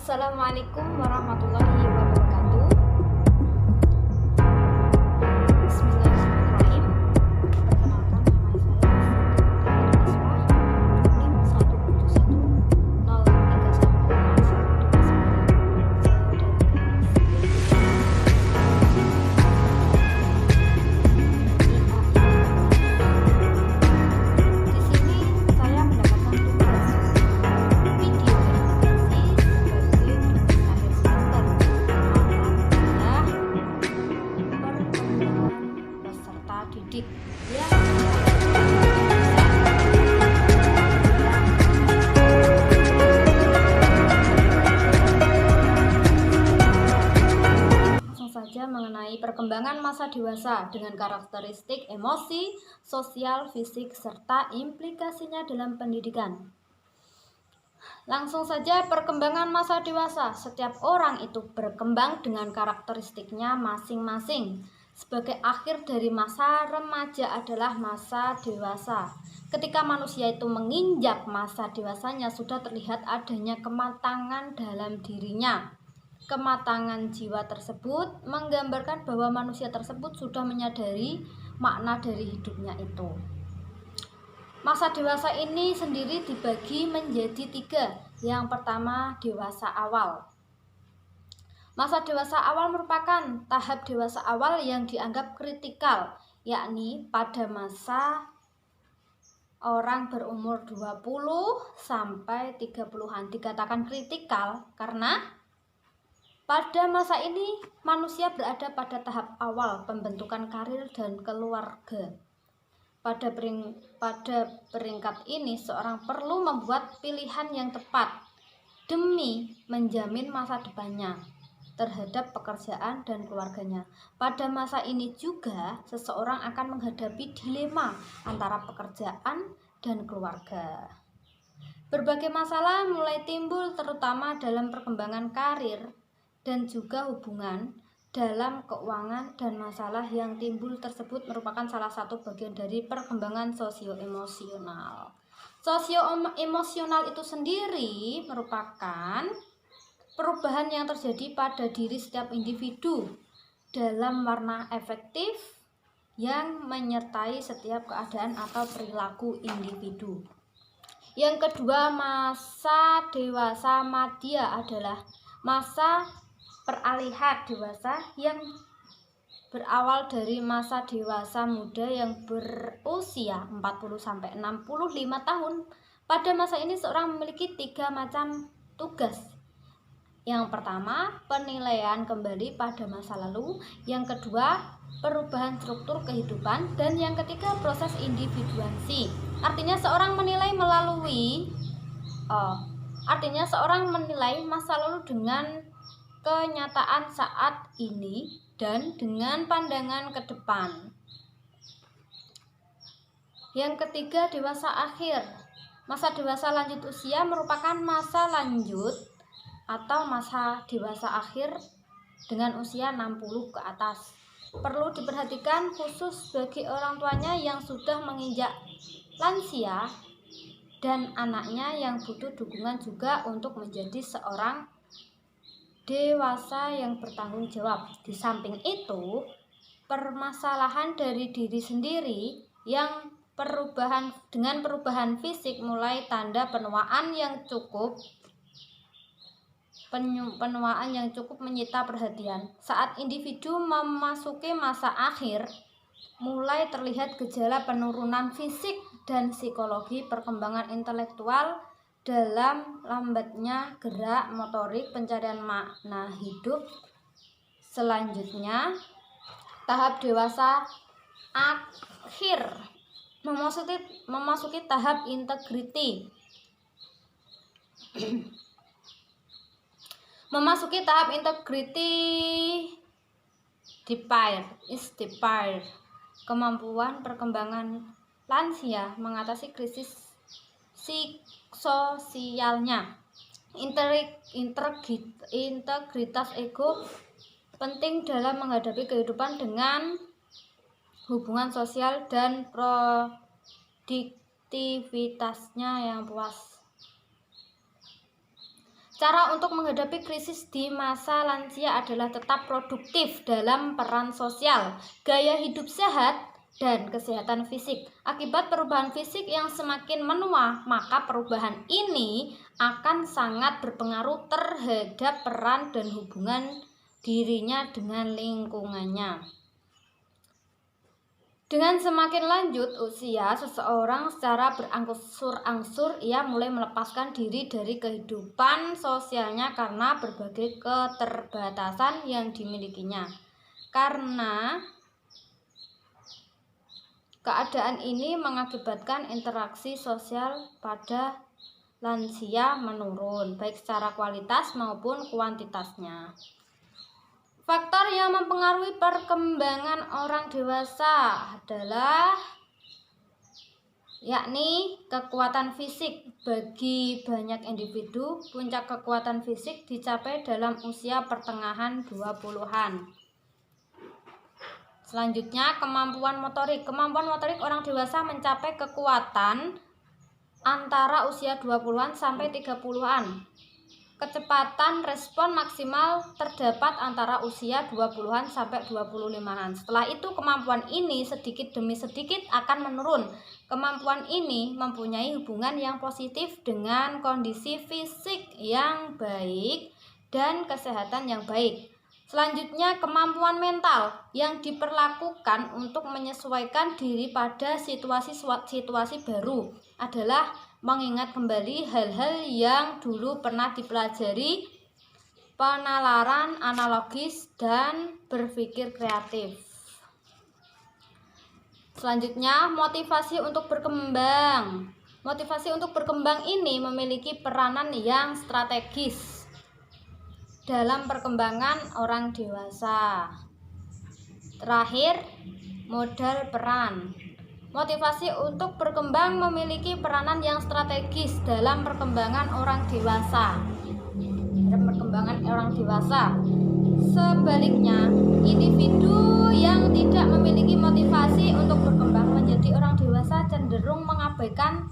Assalamualaikum warahmatullahi wabarakatuh. Bismillahirrahmanirrahim. Perkenalkan, nama saya NIM 171091129. Di sini saya mendapatkan tugas video edukasi sebagai perkenalkan peserta didik yang langsung saja mengenai perkembangan masa dewasa dengan karakteristik emosi, sosial, fisik, serta implikasinya dalam pendidikan. Langsung saja perkembangan masa dewasa. Setiap orang itu berkembang dengan karakteristiknya masing-masing. Sebagai akhir dari masa remaja adalah masa dewasa. Ketika manusia itu menginjak masa dewasanya, sudah terlihat adanya kematangan dalam dirinya. Kematangan jiwa tersebut menggambarkan bahwa manusia tersebut sudah menyadari makna dari hidupnya itu. Masa dewasa ini sendiri dibagi menjadi 3. Yang pertama, dewasa awal. Masa dewasa awal merupakan tahap dewasa awal yang dianggap kritikal, yakni pada masa orang berumur 20 sampai 30-an dikatakan kritikal karena pada masa ini manusia berada pada tahap awal pembentukan karir dan keluarga. Pada peringkat ini, seorang perlu membuat pilihan yang tepat demi menjamin masa depannya terhadap pekerjaan dan keluarganya. Pada masa ini juga, seseorang akan menghadapi dilema antara pekerjaan dan keluarga. Berbagai masalah mulai timbul terutama dalam perkembangan karir dan juga hubungan dalam keuangan, dan masalah yang timbul tersebut merupakan salah satu bagian dari perkembangan sosio-emosional. Sosio-emosional itu sendiri merupakan perubahan yang terjadi pada diri setiap individu dalam warna efektif yang menyertai setiap keadaan atau perilaku individu. Yang kedua, masa dewasa madya adalah masa peralihan dewasa yang berawal dari masa dewasa muda yang berusia 40-65 tahun. Pada masa ini seorang memiliki 3 macam tugas. Yang pertama, penilaian kembali pada masa lalu. Yang kedua, perubahan struktur kehidupan. Dan yang ketiga, proses individuasi. Artinya seorang menilai masa lalu dengan kenyataan saat ini dan dengan pandangan ke depan. Yang ketiga, dewasa akhir. Masa dewasa lanjut usia merupakan masa lanjut atau masa dewasa akhir dengan usia 60 ke atas. Perlu diperhatikan khusus bagi orang tuanya yang sudah menginjak lansia dan anaknya yang butuh dukungan juga untuk menjadi seorang dewasa yang bertanggung jawab. Di samping itu, permasalahan dari diri sendiri yang dengan perubahan fisik mulai tanda penuaan yang cukup menyita perhatian. Saat individu memasuki masa akhir, mulai terlihat gejala penurunan fisik dan psikologi, perkembangan intelektual dalam lambatnya gerak motorik, pencarian makna hidup. Selanjutnya, tahap dewasa akhir memasuki tahap integriti. Memasuki tahap integriti depair, kemampuan perkembangan lansia mengatasi krisis sosialnya. Integritas ego penting dalam menghadapi kehidupan dengan hubungan sosial dan produktivitasnya yang puas. Cara untuk menghadapi krisis di masa lansia adalah tetap produktif dalam peran sosial, gaya hidup sehat, dan kesehatan fisik. Akibat perubahan fisik yang semakin menua, maka perubahan ini akan sangat berpengaruh terhadap peran dan hubungan dirinya dengan lingkungannya. Dengan semakin lanjut usia seseorang, secara berangsur-angsur ia mulai melepaskan diri dari kehidupan sosialnya karena berbagai keterbatasan yang dimilikinya. Karena keadaan ini mengakibatkan interaksi sosial pada lansia menurun, baik secara kualitas maupun kuantitasnya. Faktor yang mempengaruhi perkembangan orang dewasa adalah yakni kekuatan fisik. Bagi banyak individu, puncak kekuatan fisik dicapai dalam usia pertengahan 20-an. Selanjutnya, kemampuan motorik. Kemampuan motorik orang dewasa mencapai kekuatan antara usia 20-an sampai 30-an. Kecepatan respon maksimal terdapat antara usia 20-an sampai 25-an. Setelah itu kemampuan ini sedikit demi sedikit akan menurun. Kemampuan ini mempunyai hubungan yang positif dengan kondisi fisik yang baik dan kesehatan yang baik. Selanjutnya, kemampuan mental yang diperlakukan untuk menyesuaikan diri pada situasi baru adalah mengingat kembali hal-hal yang dulu pernah dipelajari, penalaran analogis, dan berpikir kreatif. Selanjutnya, motivasi untuk berkembang. Motivasi untuk berkembang ini memiliki peranan yang strategis dalam perkembangan orang dewasa. Terakhir, modal peran. Motivasi untuk berkembang memiliki peranan yang strategis dalam perkembangan orang dewasa. Sebaliknya, individu yang tidak memiliki motivasi untuk berkembang menjadi orang dewasa cenderung mengabaikan